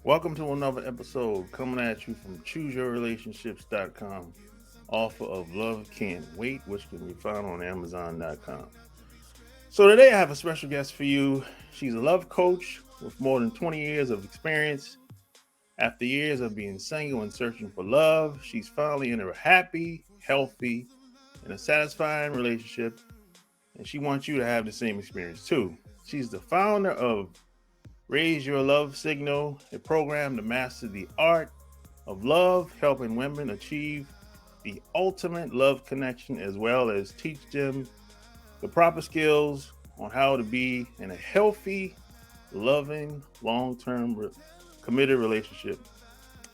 Welcome to another episode coming at you from ChooseYourRelationships.com, author of Love Can't Wait, which can be found on Amazon.com. So today I have a special guest for you. She's a love coach with more than 20 years of experience. After years of being single and searching for love, she's finally in a happy, healthy, and a satisfying relationship, and she wants you to have the same experience too. She's the founder of Raise Your Love Signal, a program to master the art of love, helping women achieve the ultimate love connection as well as teach them the proper skills on how to be in a healthy, loving, long-term, committed relationship.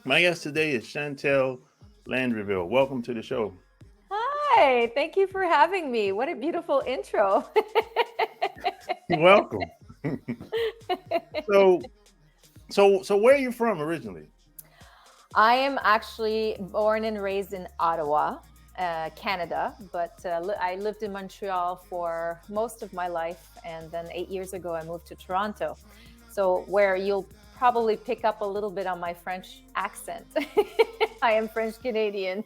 My guest today is Chantel Landryville. Welcome to the show. Hi, thank you for having me. What a beautiful intro. You're welcome. so, so where are you from originally? I am actually born and raised in Ottawa, Canada, but I lived in Montreal for most of my life. And then 8 years ago, I moved to Toronto. So where you'll probably pick up a little bit on my French accent. I am French Canadian.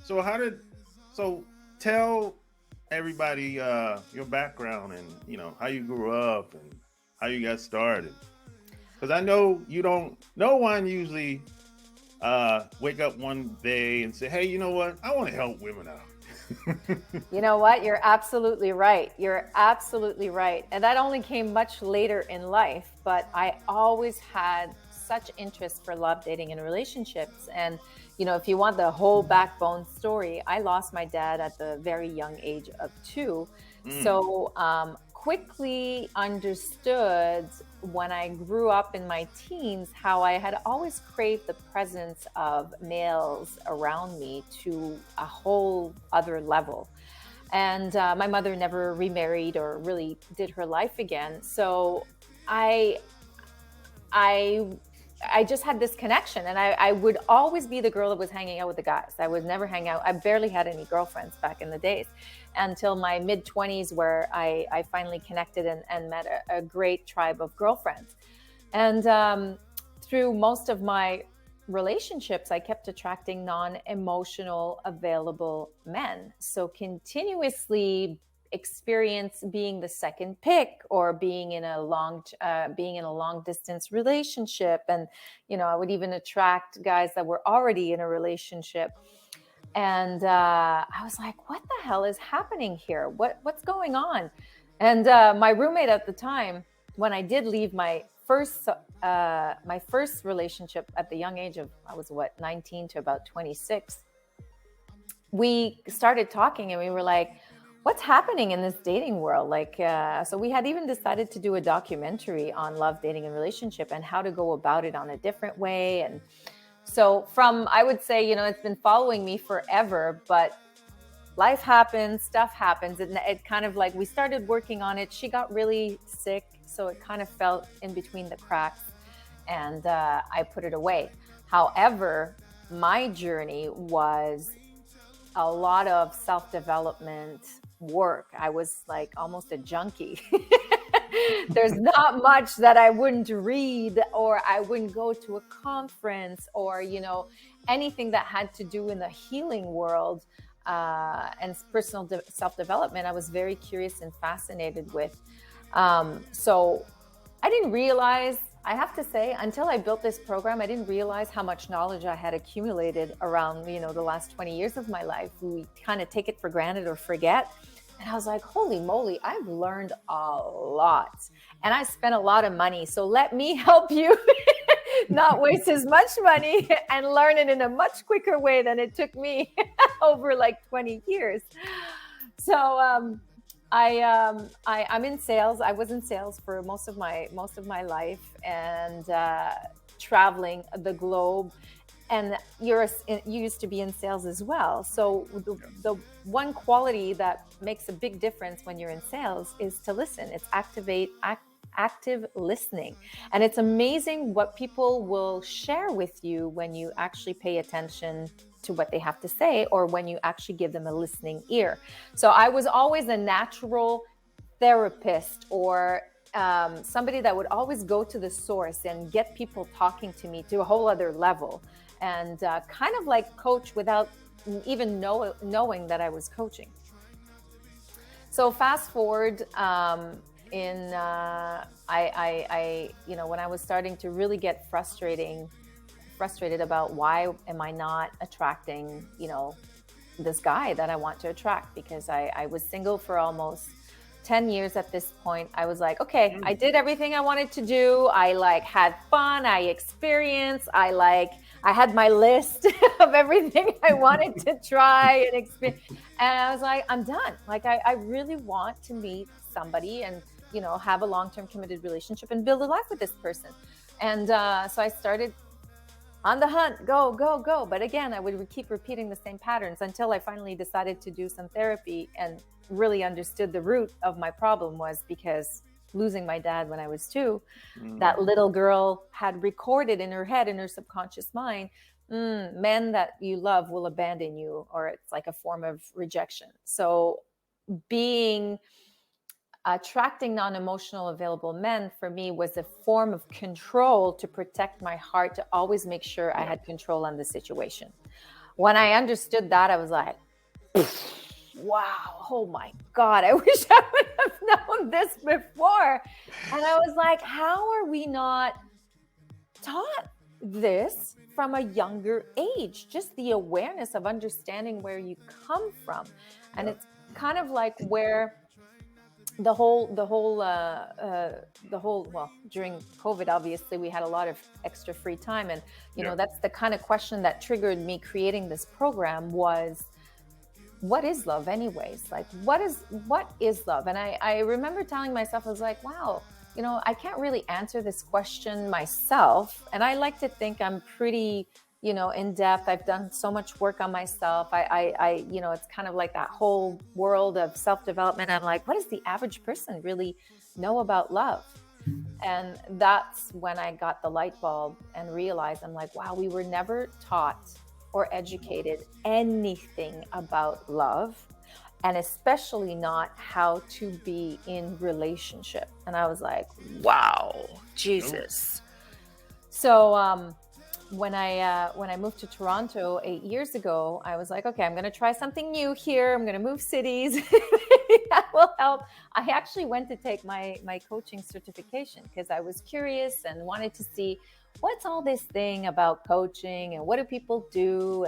So tell everybody your background and how you grew up and how you got started. Because I know no one usually wake up one day and say, hey, you know what? I want to help women out. You know what? You're absolutely right. You're absolutely right. And that only came much later in life, but I always had such interest for love, dating, and relationships. And, if you want the whole backbone story, I lost my dad at the very young age of 2. So quickly understood when I grew up in my teens how I had always craved the presence of males around me to a whole other level. And my mother never remarried or really did her life again. So I just had this connection, and I would always be the girl that was hanging out with the guys. I would never hang out. I barely had any girlfriends back in the days until my mid-20s, where I finally connected and met a great tribe of girlfriends. And through most of my relationships, I kept attracting non-emotional, available men. So continuously experience being the second pick or being in a long distance relationship, and I would even attract guys that were already in a relationship. And I was like, what the hell is happening here? What's going on? And my roommate at the time, when I did leave my first relationship at the young age of, I was 19 to about 26, we started talking and we were like, what's happening in this dating world? So we had even decided to do a documentary on love, dating, and relationship and how to go about it on a different way. And so I would say, it's been following me forever, but life happens, stuff happens. And it kind of we started working on it. She got really sick. So it kind of fell in between the cracks, and I put it away. However, my journey was a lot of self-development work. I was almost a junkie. There's not much that I wouldn't read, or I wouldn't go to a conference, or anything that had to do in the healing world and personal self-development. I was very curious and fascinated with. So I didn't realize, I have to say, until I built this program, I didn't realize how much knowledge I had accumulated around, the last 20 years of my life. We kind of take it for granted or forget. And I was like, holy moly, I've learned a lot. And I spent a lot of money. So let me help you not waste as much money and learn it in a much quicker way than it took me over 20 years. So I'm in sales. I was in sales for most of my life, and traveling the globe. And you used to be in sales as well. So the one quality that makes a big difference when you're in sales is to listen. It's active listening. And it's amazing what people will share with you when you actually pay attention to what they have to say, or when you actually give them a listening ear. So I was always a natural therapist or somebody that would always go to the source and get people talking to me to a whole other level, and kind of like coach without even knowing that I was coaching. So fast forward, when I was starting to really get frustrated about why am I not attracting, this guy that I want to attract, because I was single for almost 10 years at this point. I was like, okay, I did everything I wanted to do. I had fun. I experienced. I had my list of everything I wanted to try and experience. And I was like, I'm done. I really want to meet somebody and, have a long-term committed relationship and build a life with this person. And so I started on the hunt, go, go, go. But again, I would keep repeating the same patterns until I finally decided to do some therapy and really understood the root of my problem was because losing my dad when I was 2, that little girl had recorded in her head, in her subconscious mind, men that you love will abandon you, or it's like a form of rejection. So attracting non-emotional available men for me was a form of control to protect my heart, to always make sure I had control on the situation. When I understood that, I was like, wow, oh my God, I wish I would have known this before. And I was like, how are we not taught this from a younger age? Just the awareness of understanding where you come from. And it's kind of like where the whole during COVID, obviously we had a lot of extra free time, and that's the kind of question that triggered me creating this program was, what is love anyways? What is love? And I remember telling myself, I was like, wow, I can't really answer this question myself. And I like to think I'm pretty, in depth. I've done so much work on myself. It's kind of like that whole world of self-development. I'm like, what does the average person really know about love? And that's when I got the light bulb and realized, I'm like, wow, we were never taught or educated anything about love, and especially not how to be in relationship. And I was like, wow, Jesus. So when I moved to Toronto 8 years ago, I was like, okay, I'm going to try something new here. I'm going to move cities. That will help. I actually went to take my coaching certification because I was curious and wanted to see what's all this thing about coaching and what do people do.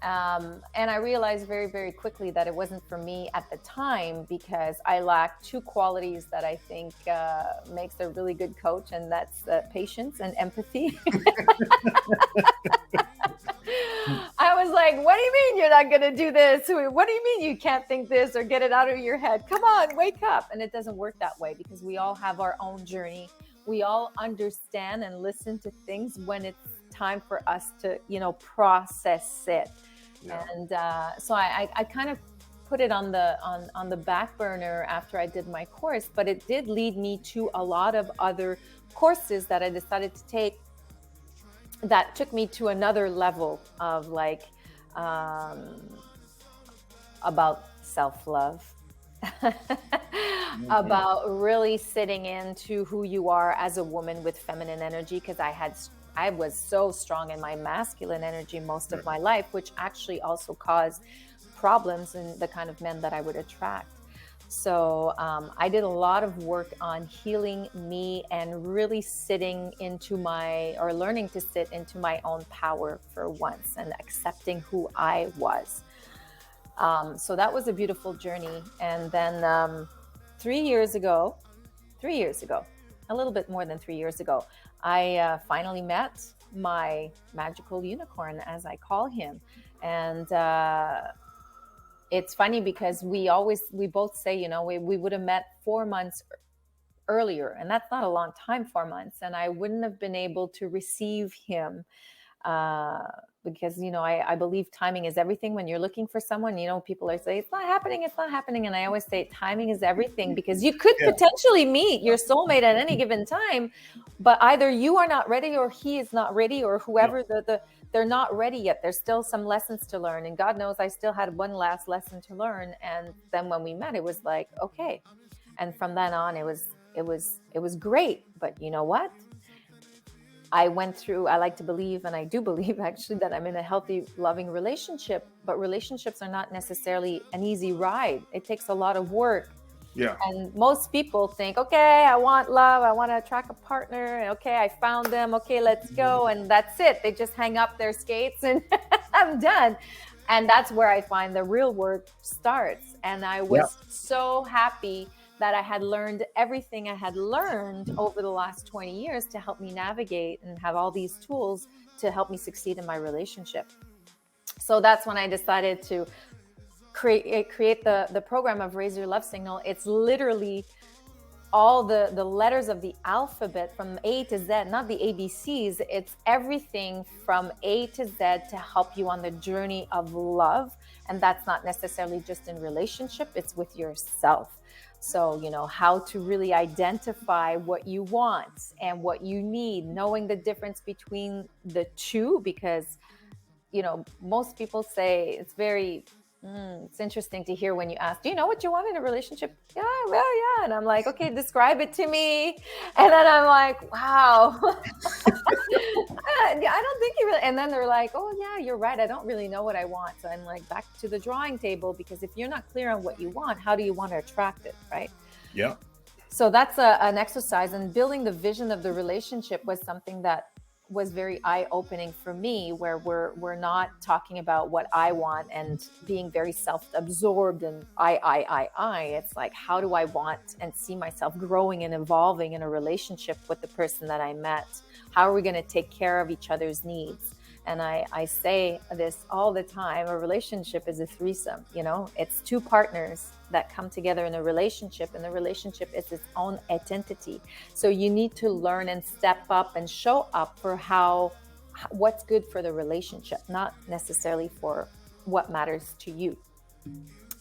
And I realized very, very quickly that it wasn't for me at the time, because I lacked 2 qualities that I think makes a really good coach, and that's patience and empathy. I was like, what do you mean you're not going to do this? What do you mean you can't think this or get it out of your head? Come on, wake up. And it doesn't work that way, because we all have our own journey. We all understand and listen to things when it's time for us to, process it. Yeah. And so I kind of put it on the back burner after I did my course, but it did lead me to a lot of other courses that I decided to take that took me to another level of about self-love. Mm-hmm. About really sitting into who you are as a woman with feminine energy, because I was so strong in my masculine energy most of my life, which actually also caused problems in the kind of men that I would attract. So I did a lot of work on healing me and really learning to sit into my own power for once and accepting who I was. So that was a beautiful journey. And then 3 years ago, a little bit more than 3 years ago, I finally met my magical unicorn, as I call him. And it's funny because we both say, we would have met 4 months earlier, and that's not a long time, 4 months. And I wouldn't have been able to receive him because, I believe timing is everything. When you're looking for someone, people are saying, it's not happening. And I always say timing is everything, because you could potentially meet your soulmate at any given time, but either you are not ready or he is not ready, or whoever they're not ready yet. There's still some lessons to learn. And God knows I still had one last lesson to learn. And then when we met, it was like, okay. And from then on, it it was great. But you know what? I like to believe, and I do believe actually, that I'm in a healthy, loving relationship, but relationships are not necessarily an easy ride. It takes a lot of work. Yeah. And most people think, okay, I want love. I want to attract a partner. And okay, I found them. Okay, let's go. And that's it. They just hang up their skates and I'm done. And that's where I find the real work starts. And I was so happy that I had learned everything I had learned over the last 20 years to help me navigate and have all these tools to help me succeed in my relationship. So that's when I decided to create the program of Raise Your Love Signal. It's literally all the letters of the alphabet from A to Z, not the ABCs. It's everything from A to Z to help you on the journey of love. And that's not necessarily just in relationship, it's with yourself. So, you know, how to really identify what you want and what you need, knowing the difference between the two, because, you know, most people say it's very, it's interesting to hear when you ask, do you know what you want in a relationship? Yeah, well, yeah. And I'm like, okay, describe it to me. And then I'm like, wow. I don't think you really, and then they're like, oh yeah, you're right. I don't really know what I want. So I'm like, back to the drawing table, because if you're not clear on what you want, how do you want to attract it? Right. Yeah. So that's an exercise, and building the vision of the relationship was something that was very eye-opening for me, where we're not talking about what I want and being very self-absorbed and I. It's like, how do I want and see myself growing and evolving in a relationship with the person that I met? How are we going to take care of each other's needs? And I say this all the time, a relationship is a threesome, you know, it's two partners that come together in a relationship, and the relationship is its own identity. So you need to learn and step up and show up for what's good for the relationship, not necessarily for what matters to you.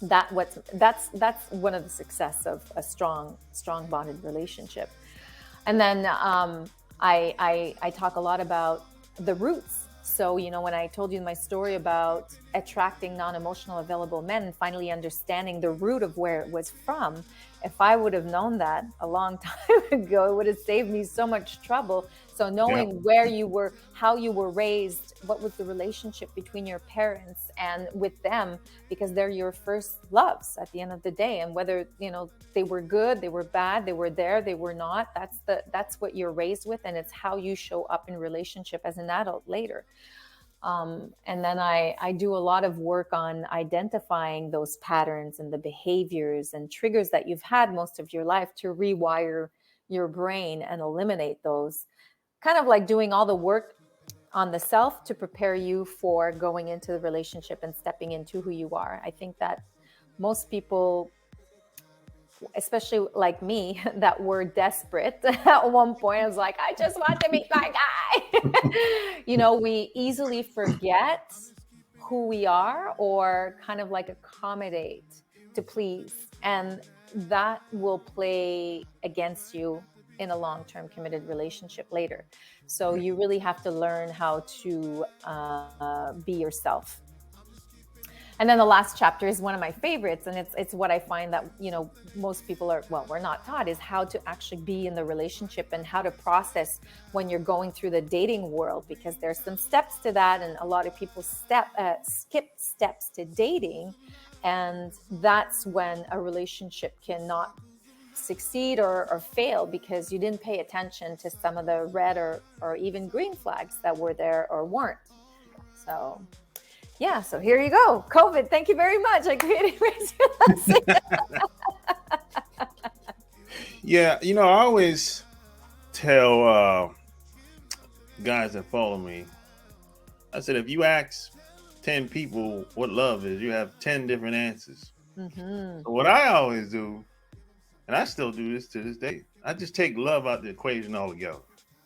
That's one of the success of a strong bonded relationship. And then I talk a lot about the roots. So, you know, when I told you my story about attracting non-emotional available men and finally understanding the root of where it was from, if I would have known that a long time ago, it would have saved me so much trouble. So knowing where you were, how you were raised, what was the relationship between your parents and with them, because they're your first loves at the end of the day. And whether, you know, they were good, they were bad, they were there, they were not, that's what you're raised with. And it's how you show up in relationship as an adult later. And then I do a lot of work on identifying those patterns and the behaviors and triggers that you've had most of your life to rewire your brain and eliminate those. Kind of like doing all the work on the self to prepare you for going into the relationship and stepping into who you are. I think that most people, especially like me, that were desperate at one point, I was like, I just want to meet my guy. You know, we easily forget who we are, or kind of like accommodate to please. And that will play against you in a long-term committed relationship later. So you really have to learn how to be yourself. And then the last chapter is one of my favorites, and it's what I find that, you know, most people we're not taught, is how to actually be in the relationship and how to process when you're going through the dating world, because there's some steps to that, and a lot of people skip steps to dating, and that's when a relationship cannot succeed or fail, because you didn't pay attention to some of the red or even green flags that were there or weren't. So yeah, so here you go. COVID, thank you very much. I created Raise Your Love Signal. Yeah, you know, I always tell guys that follow me, I said, if you ask 10 people what love is, you have 10 different answers. So what I always do, and I still do this to this day, I just take love out the equation altogether.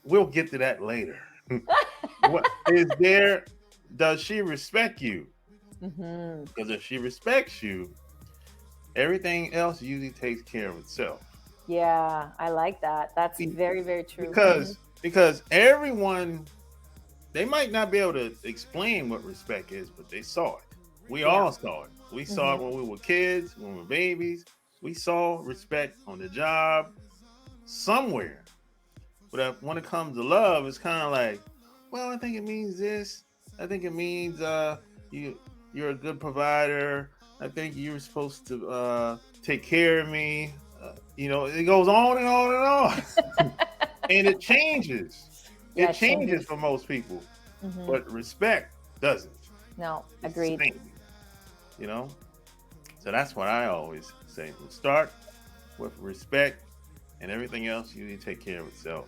We'll get to that later. What is there? Does she respect you? Because if she respects you, everything else usually takes care of itself. Yeah, I like that. That's very, very true. Because everyone, they might not be able to explain what respect is, but they saw it. We all saw it. We saw it when we were kids, when we were babies. We saw respect on the job. somewhere. But when it comes to love, it's kind of like, well, I think it means this. I think it means you you're a good provider. I think you're supposed to take care of me. It goes on and on and on, and it changes. Yeah, It it changes changes. for most people, Hmm. but respect doesn't. No, It's the agreed. same, you know. So that's what I always say. Start with respect, and everything else you need to take care of itself.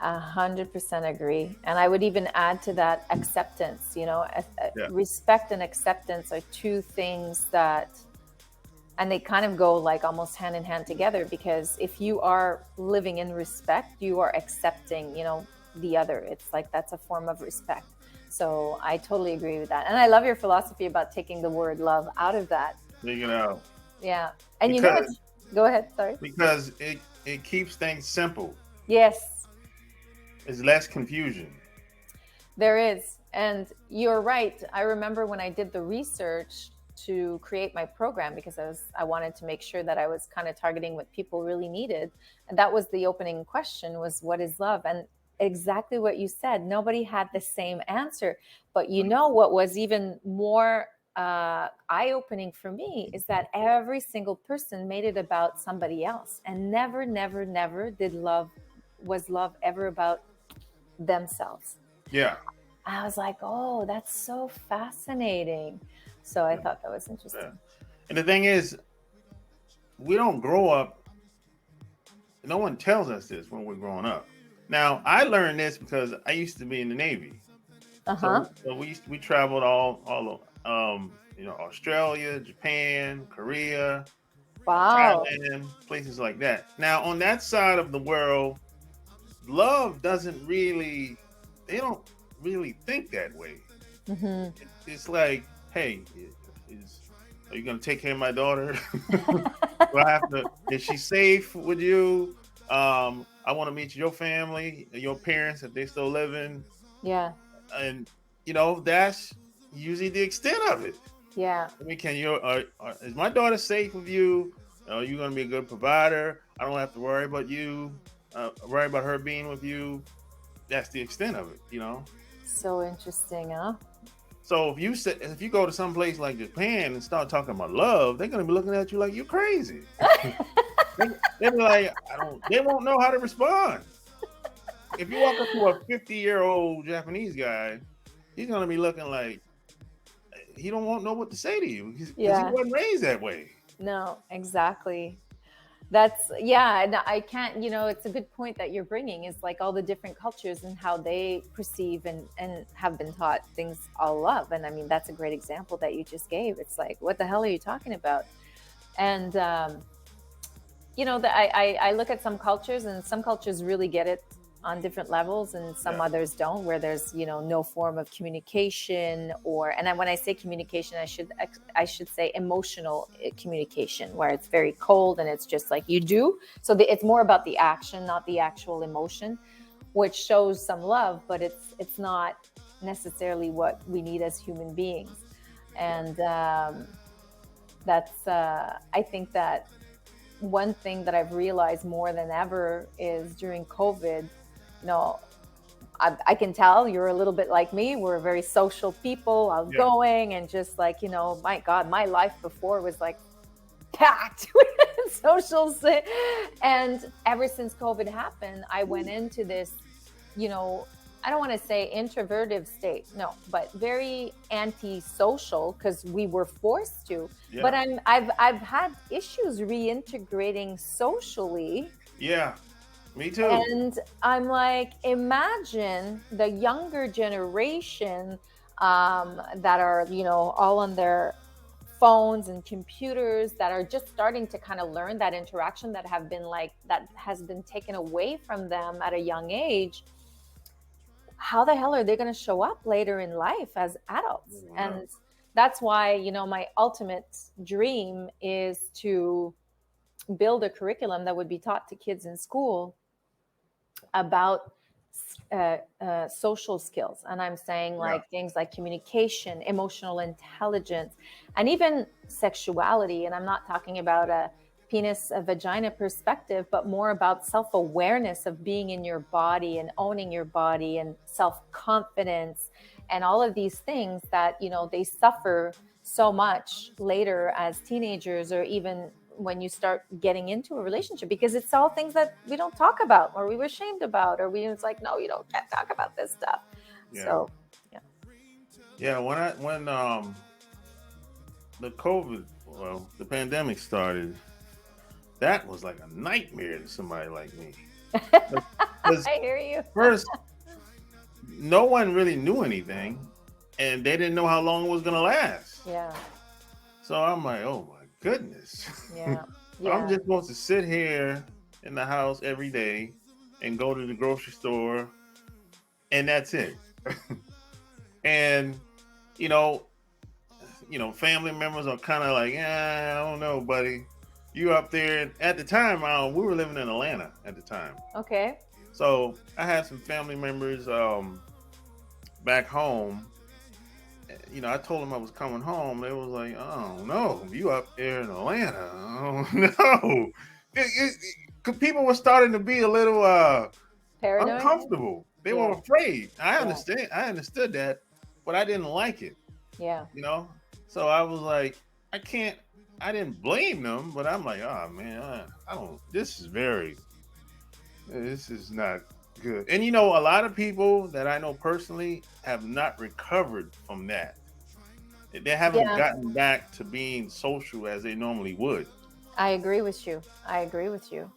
100% agree. And I would even add to that acceptance. Yeah. Respect and acceptance are two things that, and they kind of go like almost hand in hand together, because if you are living in respect, you are accepting, the other. It's like that's a form of respect. So I totally agree with that. And I love your philosophy about taking the word love out of that. Figure it out Yeah. And because go ahead. Sorry. because it keeps things simple. Yes, It's less confusion. there is. And you're right. I remember when I did the research to create my program, because I wanted to make sure that I was kind of targeting what people really needed. And that was the opening question, was what is love? And exactly what you said, nobody had the same answer. But what was even more eye-opening for me is that every single person made it about somebody else, and never, never, never was love ever about themselves. Yeah. I was like, oh, that's so fascinating. So I Yeah. thought that was Yeah. interesting. And the thing is, we don't grow up. No one tells us this when we're growing up. Now, I learned this because I used to be in the Navy. Uh-huh. So we traveled all Australia, Japan, Korea, Wow. Thailand, places like that. Now, on that side of the world, love doesn't really, they don't really think that way. Hmm. It's like, hey, are you gonna take care of my daughter? Do I have to? Is she safe with you? I want to meet your family, your parents if they're still living, Yeah. and that's usually the extent of it. Yeah. I mean, is my daughter safe with you? Are you gonna be a good provider? I don't have to worry about you. Worry about her being with you. That's the extent of it. So interesting, huh? So if you go to some place like Japan and start talking about love, they're gonna be looking at you like you're crazy. They'll be like, they won't know how to respond. If you walk up to a 50-year-old Japanese guy, he's gonna be looking like he don't know what to say to you because he Yeah. wasn't raised that way. No, exactly. Yeah, and I can't, it's a good point that you're bringing, is like all the different cultures and how they perceive and have been taught things all love. And I mean, that's a great example that you just gave. It's like, what the hell are you talking about? And, I look at some cultures, and some cultures really get it on different levels, and some Yeah. others don't, where there's no form of communication, and when I say communication, I should say emotional communication, where it's very cold and it's just like you do. So it's more about the action, not the actual emotion, which shows some love, but it's not necessarily what we need as human beings. And that's I think that one thing that I've realized more than ever is during COVID, I can tell you're a little bit like me. We're very social people, Yeah. outgoing, and just like, my God, my life before was like packed with social. And ever since COVID happened, I went into this, I don't want to say introverted state, no, but very anti-social, because we were forced to. Yeah. But I've had issues reintegrating socially. Yeah. Me too. And I'm like, imagine the younger generation that are, all on their phones and computers, that are just starting to kind of learn that interaction that has been taken away from them at a young age. How the hell are they going to show up later in life as adults? Wow. And that's why, my ultimate dream is to build a curriculum that would be taught to kids in school about social skills. And I'm saying like things like communication, emotional intelligence, and even sexuality. And I'm not talking about a penis vagina perspective, but more about self-awareness of being in your body and owning your body and self-confidence and all of these things that, you know, they suffer so much later as teenagers, or even when you start getting into a relationship, because it's all things that we don't talk about, or we were ashamed about, or we was like, no, you can't talk about this stuff. Yeah. So Yeah, when the COVID, well, the pandemic started, that was like a nightmare to somebody like me. I hear you. First, no one really knew anything, and they didn't know how long it was gonna last. Yeah. So I'm like, oh my goodness. Yeah. I'm just supposed to sit here in the house every day and go to the grocery store, and that's it. And you know, family members are kind of like, I don't know, buddy. You up there at the time? We were living in Atlanta at the time. Okay. So I had some family members back home. I told them I was coming home. They was like, "Oh no, you up there in Atlanta? Oh no!" People were starting to be a little paranoid, uncomfortable. They were afraid. I understand. I understood that, but I didn't like it. Yeah. So I was like, I didn't blame them, but I'm like, oh man, I don't. This is not good. And a lot of people that I know personally have not recovered from that. They haven't gotten back to being social as they normally would. I agree with you.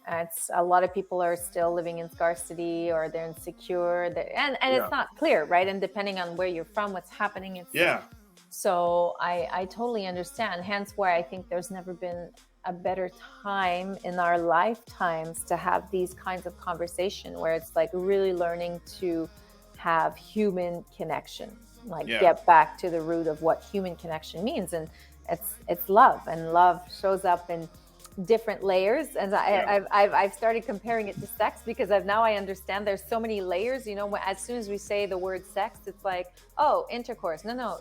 It's a lot of people are still living in scarcity, or they're insecure, and it's not clear, right? And depending on where you're from, what's happening, So I totally understand. Hence why I think there's never been a better time in our lifetimes to have these kinds of conversation, where it's like really learning to have human connection, get back to the root of what human connection means. And it's love, and love shows up in different layers. And I've started comparing it to sex, because now I understand there's so many layers. As soon as we say the word sex, it's like, oh, intercourse. No.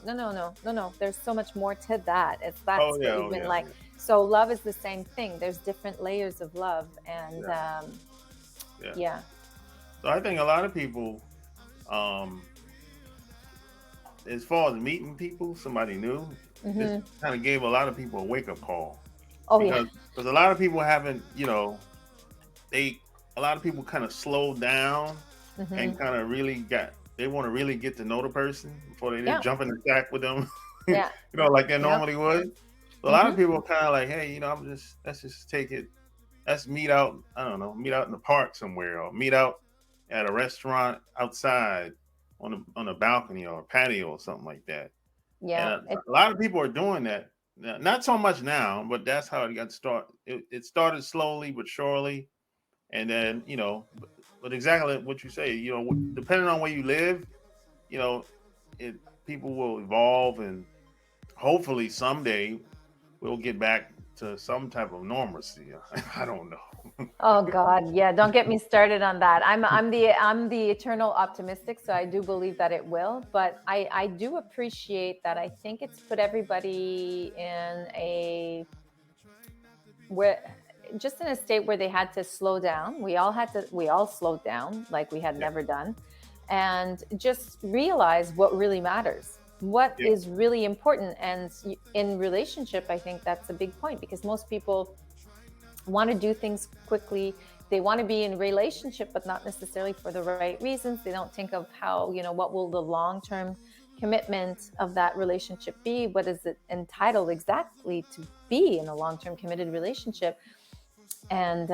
There's so much more to that. So love is the same thing. There's different layers of love, and So I think a lot of people, as far as meeting people, somebody new, this kind of gave a lot of people a wake-up call. Because a lot of people haven't, a lot of people kind of slowed down and kind of they want to really get to know the person before they jump in the sack with them, like they normally would. So a lot of people are kind of like, hey, let's just take it. Let's meet out, I don't know, meet out in the park somewhere, or meet out at a restaurant outside on a balcony or a patio or something like that. Yeah. And a lot of people are doing that. Not so much now, but that's how it got started. It started slowly but surely, and then but exactly what you say. Depending on where you live, people will evolve, and hopefully someday we'll get back to some type of normalcy. I don't know. Oh God, yeah! Don't get me started on that. I'm the eternal optimistic, so I do believe that it will. But I do appreciate that. I think it's put everybody in a state where they had to slow down. We all slowed down, like we had never done, and just realize what really matters. What is really important. And in relationship, I think that's a big point, because most people want to do things quickly. They want to be in relationship, but not necessarily for the right reasons. They don't think of how, what will the long-term commitment of that relationship be? What is it entitled exactly to be in a long-term committed relationship? And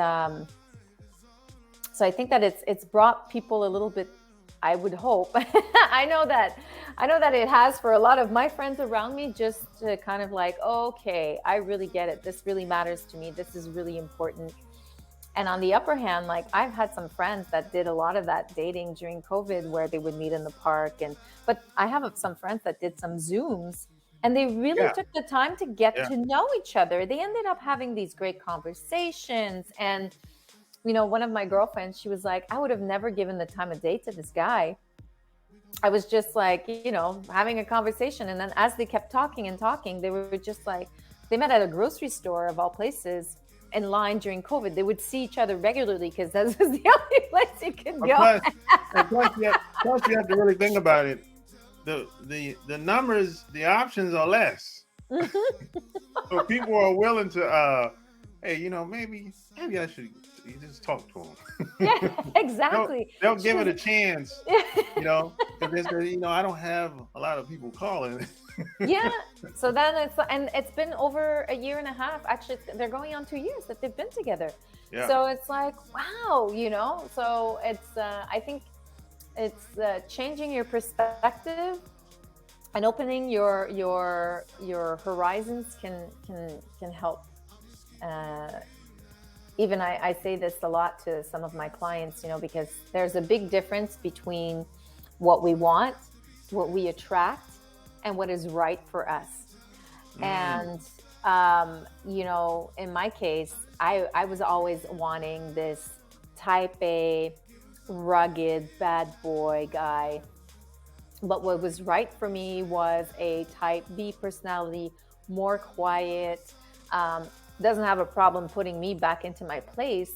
so I think that it's brought people a little bit, I would hope. I know that it has for a lot of my friends around me, just to kind of like, okay, I really get it. This really matters to me. This is really important. And on the upper hand, like I've had some friends that did a lot of that dating during COVID, where they would meet in the park. But I have some friends that did some Zooms, and they really took the time to get to know each other. They ended up having these great conversations. And one of my girlfriends, she was like, I would have never given the time of day to this guy. I was just like, having a conversation. And then as they kept talking and talking, they were just like, they met at a grocery store of all places. in line during COVID, they would see each other regularly because that was the only place you could go. Plus you have to really think about it. The numbers, the options are less. So people are willing to, hey, maybe I should just talk to them. Yeah, exactly. They'll give it a chance, because I don't have a lot of people calling. Yeah. So then it's been over a year and a half. Actually, they're going on 2 years that they've been together. Yeah. So it's like, wow, so it's, I think it's changing your perspective and opening your horizons can help. Even I say this a lot to some of my clients, because there's a big difference between what we want, what we attract, and what is right for us. And, in my case, I was always wanting this type A, rugged, bad boy guy. But what was right for me was a type B personality, more quiet, doesn't have a problem putting me back into my place.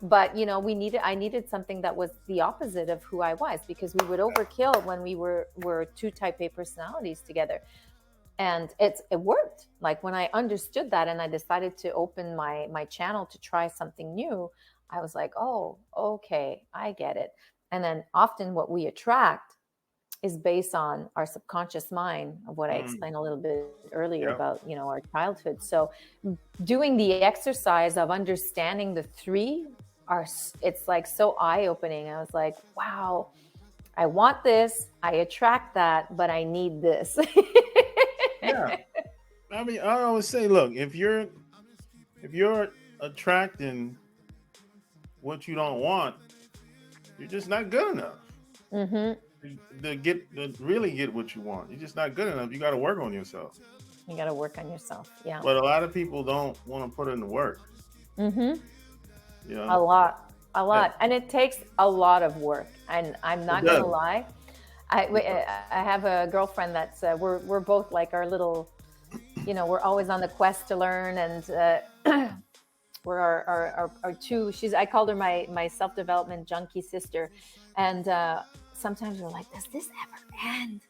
But I needed something that was the opposite of who I was, because we would overkill when we were two type A personalities together. And it worked. Like when I understood that and I decided to open my channel to try something new, I was like, oh, okay, I get it. And then often what we attract is based on our subconscious mind, of what I explained a little bit earlier about, our childhood. So doing the exercise of understanding the three it's like so eye-opening. I was like, wow, I want this, I attract that, but I need this. Yeah. I mean, I always say, look, if you're attracting what you don't want, you're just not good enough. To really get what you want. You're just not good enough. You got to work on yourself. You got to work on yourself. Yeah. But a lot of people don't want to put in the work. A lot. Yeah. And it takes a lot of work. And I'm not going to lie. I have a girlfriend that's, we're both like our little, we're always on the quest to learn. And we're our two, I called her my self-development junkie sister. And sometimes we're like, does this ever end?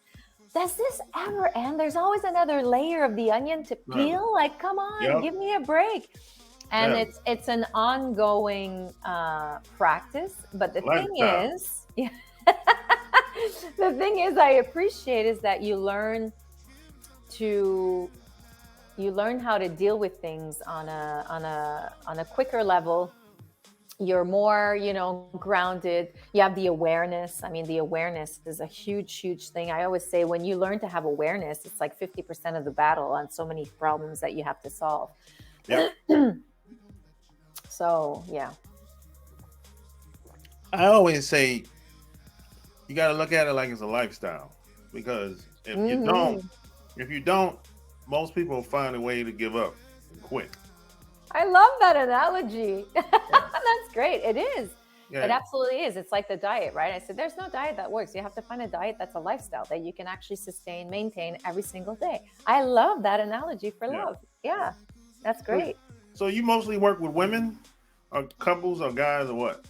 Does this ever end? There's always another layer of the onion to peel. Like, come on, give me a break. And it's an ongoing practice. But the thing is, the thing is, I appreciate is that you learn how to deal with things on a quicker level. You're more, grounded. You have the awareness. I mean, the awareness is a huge, huge thing. I always say when you learn to have awareness, it's like 50% of the battle on so many problems that you have to solve. Yeah. So, yeah. I always say you got to look at it like it's a lifestyle, because if you don't, most people find a way to give up and quit. I love that analogy. That's great. It is. Yeah. It absolutely is. It's like the diet, right? I said, there's no diet that works. You have to find a diet that's a lifestyle that you can actually sustain, maintain every single day. I love that analogy for love. Yeah, that's great. So you mostly work with women or couples or guys or what?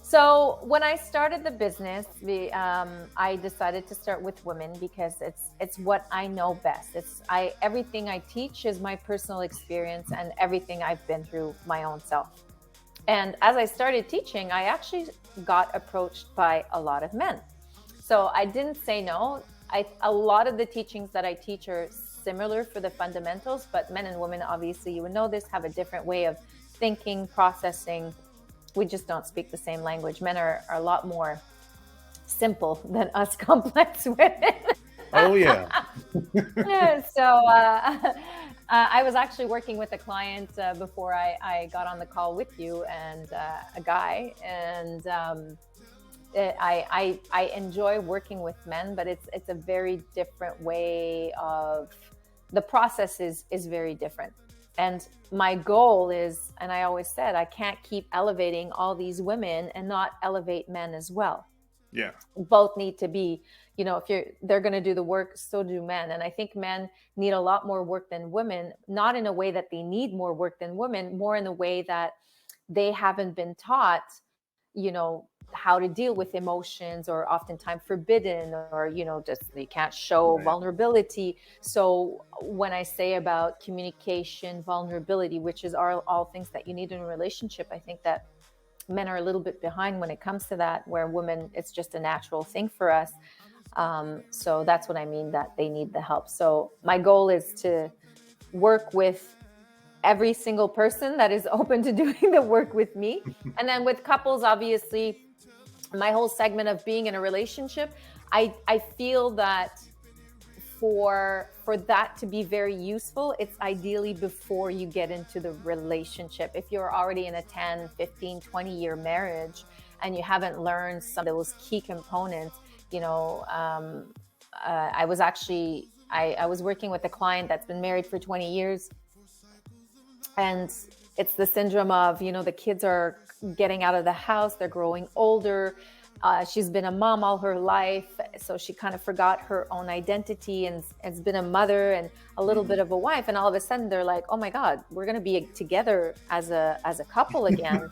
So when I started the business, I decided to start with women because it's what I know best. Everything I teach is my personal experience and everything I've been through my own self. And as I started teaching, I actually got approached by a lot of men. So I didn't say no. A lot of the teachings that I teach are similar for the fundamentals, but men and women, obviously, you would know this, have a different way of thinking, processing. We just don't speak the same language. Men are a lot more simple than us complex women. Oh, yeah. So I was actually working with a client before I got on the call with you, and a guy. And I enjoy working with men, but it's a very different way of, the process is very different. And my goal is, and I always said, I can't keep elevating all these women and not elevate men as well. Yeah. Both need to be, if they're going to do the work, so do men. And I think men need a lot more work than women, not in a way that they need more work than women, more in the way that they haven't been taught, how to deal with emotions, or oftentimes forbidden, or just you can't show Right. vulnerability. So when I say about communication, vulnerability, which is all things that you need in a relationship, I think that men are a little bit behind when it comes to that, where women, it's just a natural thing for us. So that's what I mean, that they need the help. So my goal is to work with every single person that is open to doing the work with me. And then with couples, obviously, my whole segment of being in a relationship, I feel that for that to be very useful, it's ideally before you get into the relationship. If you're already in a 10, 15, 20-year marriage and you haven't learned some of those key components, I was working with a client that's been married for 20 years. And it's the syndrome of, the kids are getting out of the house, they're growing older. She's been a mom all her life, so she kind of forgot her own identity and has been a mother and a little bit of a wife. And all of a sudden they're like, oh my God, we're going to be together as a couple again.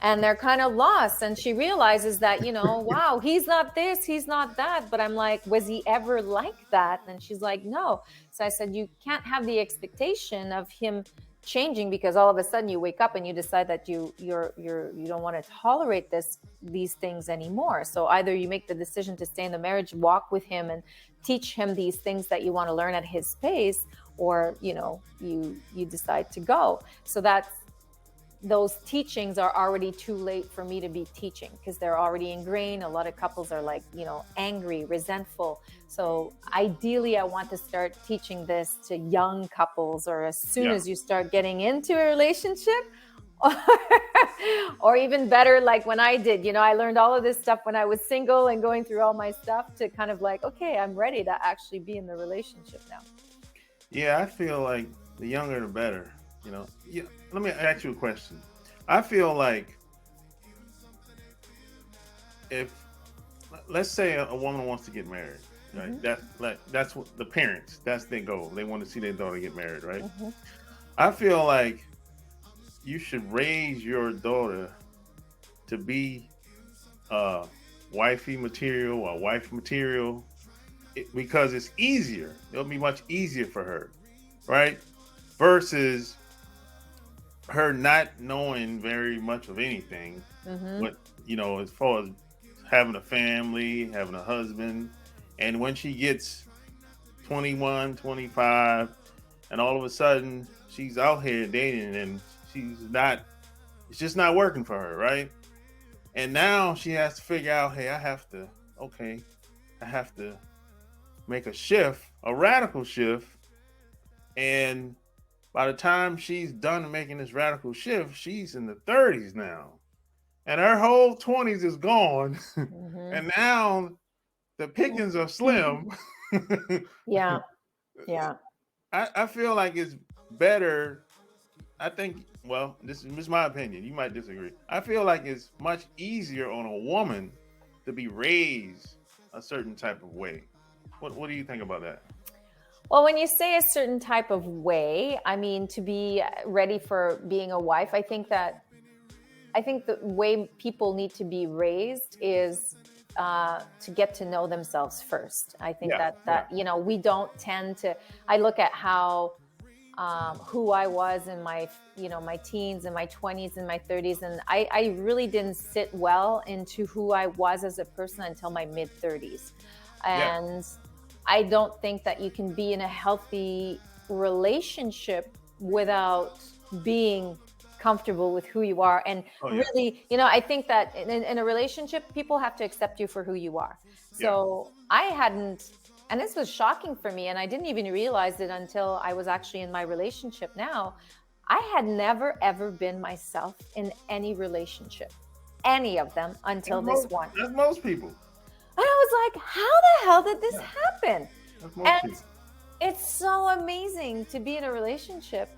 And they're kind of lost. And she realizes that, wow, he's not this, he's not that. But I'm like, was he ever like that? And she's like, no. So I said, you can't have the expectation of him changing because all of a sudden you wake up and you decide that you don't want to tolerate these things anymore. So either you make the decision to stay in the marriage, walk with him and teach him these things that you want to learn at his pace, or you decide to go. So those teachings are already too late for me to be teaching because they're already ingrained. A lot of couples are like, angry, resentful. So ideally, I want to start teaching this to young couples, or as soon as you start getting into a relationship, or even better, like when I did, I learned all of this stuff when I was single and going through all my stuff to kind of like, okay, I'm ready to actually be in the relationship now. Yeah, I feel like the younger the better. Yeah, let me ask you a question. I feel like if, let's say a woman wants to get married, right? Mm-hmm. That's what the parents, that's their goal. They want to see their daughter get married, right? Mm-hmm. I feel like you should raise your daughter to be wifey material or wife material because it's easier. It'll be much easier for her, right? Versus her not knowing very much of anything, but as far as having a family, having a husband, and when she gets 21, 25, and all of a sudden she's out here dating and it's just not working for her, right? And now she has to figure out, hey, I have to make a radical shift, and by the time she's done making this radical shift, she's in the 30s now. And her whole 20s is gone. And now the pickings are slim. Yeah. I feel like it's better. I think, well, this is my opinion. You might disagree. I feel like it's much easier on a woman to be raised a certain type of way. What do you think about that? Well, when you say a certain type of way, I mean, to be ready for being a wife, I think the way people need to be raised is to get to know themselves first. I think we don't tend to, I look at how, who I was in my teens and my 20s and my 30s. And I really didn't sit well into who I was as a person until my mid 30s. And I don't think that you can be in a healthy relationship without being comfortable with who you are. And really, I think that in a relationship, people have to accept you for who you are. So I hadn't, and this was shocking for me, and I didn't even realize it until I was actually in my relationship now. I had never, ever been myself in any relationship, any of them, until this one. That's most people. And I was like, how the hell did this happen? And it's so amazing to be in a relationship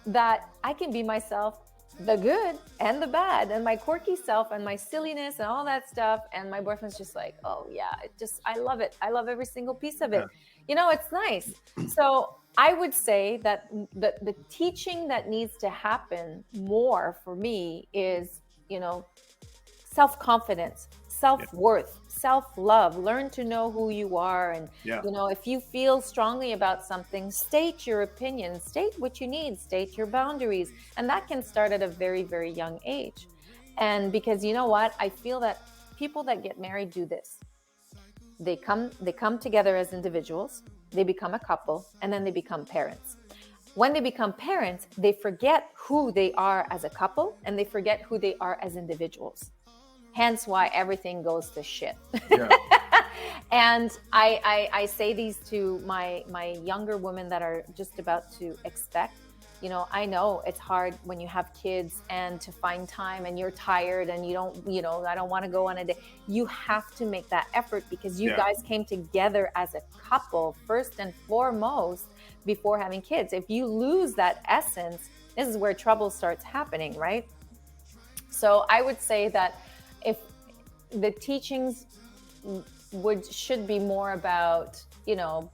that I can be myself the good and the bad, and my quirky self and my silliness and all that stuff. And my boyfriend's just like, oh yeah, I love it. I love every single piece of it. It's nice. So I would say that the teaching that needs to happen more for me is, self-confidence, self-worth, self-love. Learn to know who you are. And, if you feel strongly about something, state your opinion, state what you need, state your boundaries. And that can start at a very, very young age. And because you know what? I feel that people that get married do this. They come together as individuals, they become a couple, and then they become parents. When they become parents, they forget who they are as a couple, and they forget who they are as individuals. Hence why everything goes to shit. Yeah. And I say these to my younger women that are just about to expect. I know it's hard when you have kids and to find time and you're tired and you don't, I don't want to go on a day. You have to make that effort because you guys came together as a couple first and foremost before having kids. If you lose that essence, this is where trouble starts happening, right? So I would say that if the teachings should be more about,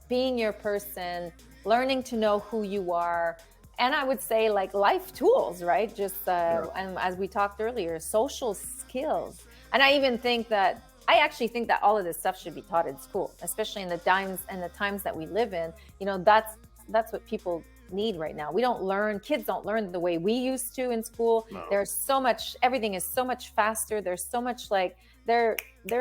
being your person, learning to know who you are. And I would say like life tools, right? Just, and as we talked earlier, social skills. And I actually think that all of this stuff should be taught in school, especially in the times that we live in. That's what people need right now. Kids don't learn the way we used to in school. No. There's so much, everything is so much faster. There's so much they're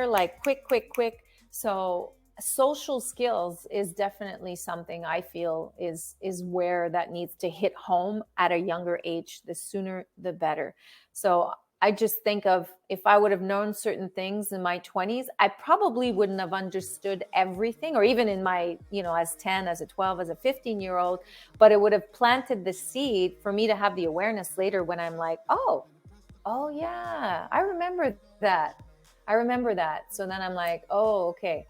like quick. So social skills is definitely something I feel is where that needs to hit home at a younger age. The sooner, the better. So I just think of if I would have known certain things in my 20s, I probably wouldn't have understood everything, or even in my, as 10, as a 12, as a 15-year-old, but it would have planted the seed for me to have the awareness later when I'm like, oh yeah, I remember that. So then I'm like, oh, okay.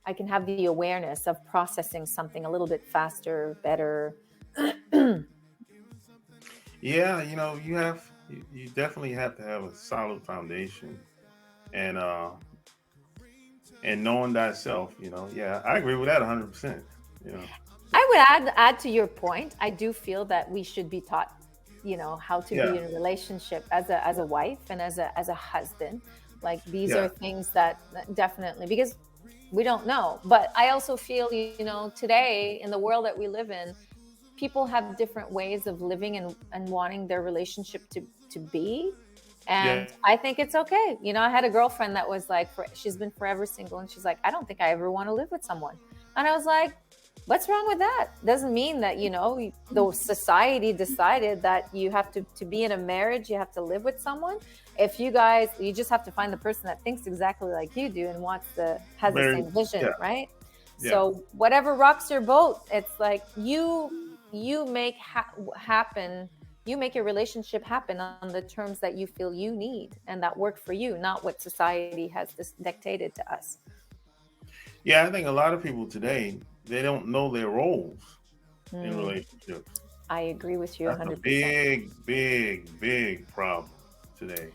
I can have the awareness of processing something a little bit faster, better. Yeah, you definitely have to have a solid foundation and knowing thyself, Yeah, I agree with that 100%. I would add to your point. I do feel that we should be taught, how to be in a relationship as a wife and as a husband. Like these are things that definitely, because we don't know. But I also feel, today in the world that we live in, people have different ways of living and wanting their relationship to be. And I think it's okay. I had a girlfriend that was like, she's been forever single. And she's like, I don't think I ever want to live with someone. And I was like, what's wrong with that? Doesn't mean that, the society decided that you have to be in a marriage, you have to live with someone. If you just have to find the person that thinks exactly like you do and has the same vision, right? Yeah. So whatever rocks your boat, it's like you make happen. You make your relationship happen on the terms that you feel you need and that work for you, not what society has dictated to us. Yeah, I think a lot of people today, they don't know their roles in relationships. I agree with you 100%. That's a big problem today.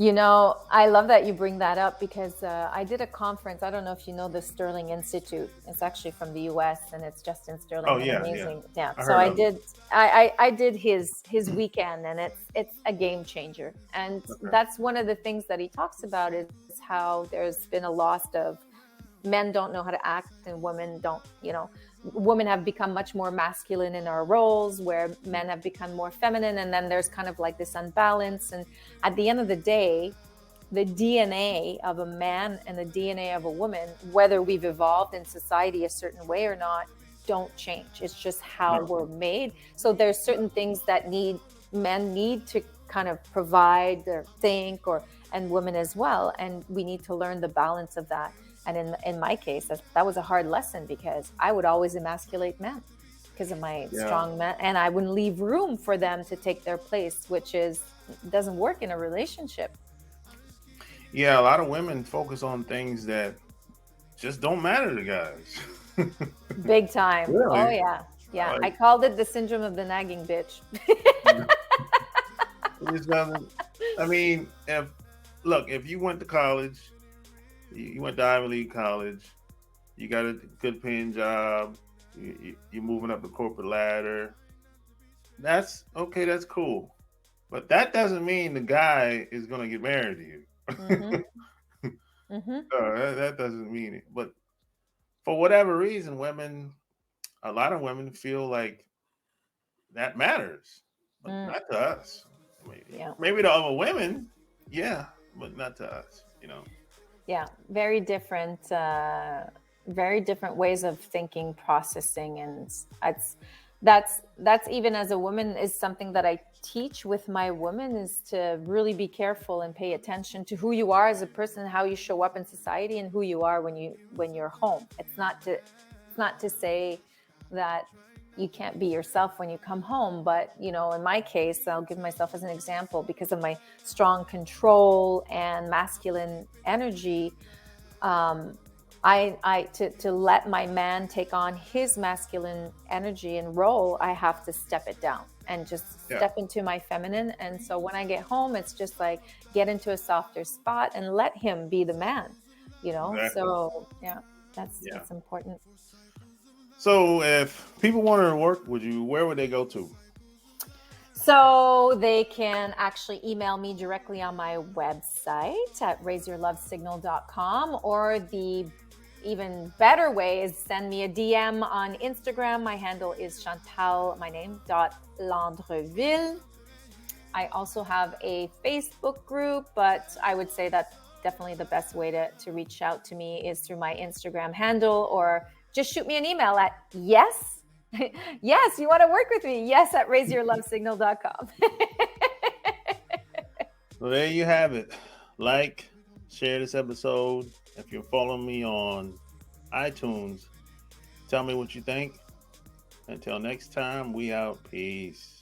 I love that you bring that up because I did a conference. I don't know if you know the Sterling Institute. It's actually from the U.S. and it's Justin Sterling. Oh yeah, amazing. Yeah. So I did his weekend, and it's a game changer. And that's one of the things that he talks about is how there's been a loss of men don't know how to act and women don't. Women have become much more masculine in our roles, where men have become more feminine. And then there's kind of like this unbalance. And at the end of the day, the DNA of a man and the DNA of a woman, whether we've evolved in society a certain way or not, don't change. It's just how we're made. So there's certain things that men need to kind of provide or think, and women as well. And we need to learn the balance of that. And in my case, that was a hard lesson because I would always emasculate men because of my strong men, and I wouldn't leave room for them to take their place, which doesn't work in a relationship. Yeah, a lot of women focus on things that just don't matter to guys. Big time. Really? Oh yeah. I called it the syndrome of the nagging bitch. It doesn't. I mean, if you went to college, you went to Ivy League college, you got a good paying job, you're moving up the corporate ladder. That's okay. That's cool, but that doesn't mean the guy is gonna get married to Mm-hmm. you. Mm-hmm. That doesn't mean it. But for whatever reason, a lot of women feel like that matters, but Mm. not to us. Yeah. Maybe to other women, yeah, but not to us. Yeah, very different ways of thinking, processing, and that's even as a woman is something that I teach with my women, is to really be careful and pay attention to who you are as a person, how you show up in society, and who you are when you're home. It's not to say that you can't be yourself when you come home, but in my case, I'll give myself as an example, because of my strong control and masculine energy. To let my man take on his masculine energy and role, I have to step it down and just step into my feminine. And so when I get home, it's just like get into a softer spot and let him be the man. Exactly. So yeah, that's important. So if people wanted to work with you, where would they go to? So they can actually email me directly on my website at raiseyourlovesignal.com, or the even better way is send me a DM on Instagram. My handle is Chantal, my name, .Landreville. I also have a Facebook group, but I would say that definitely the best way to reach out to me is through my Instagram handle, or just shoot me an email at yes, you want to work with me? Yes, at raiseyourlovesignal.com. Well, there you have it. Like, share this episode. If you're following me on iTunes, tell me what you think. Until next time, we out. Peace.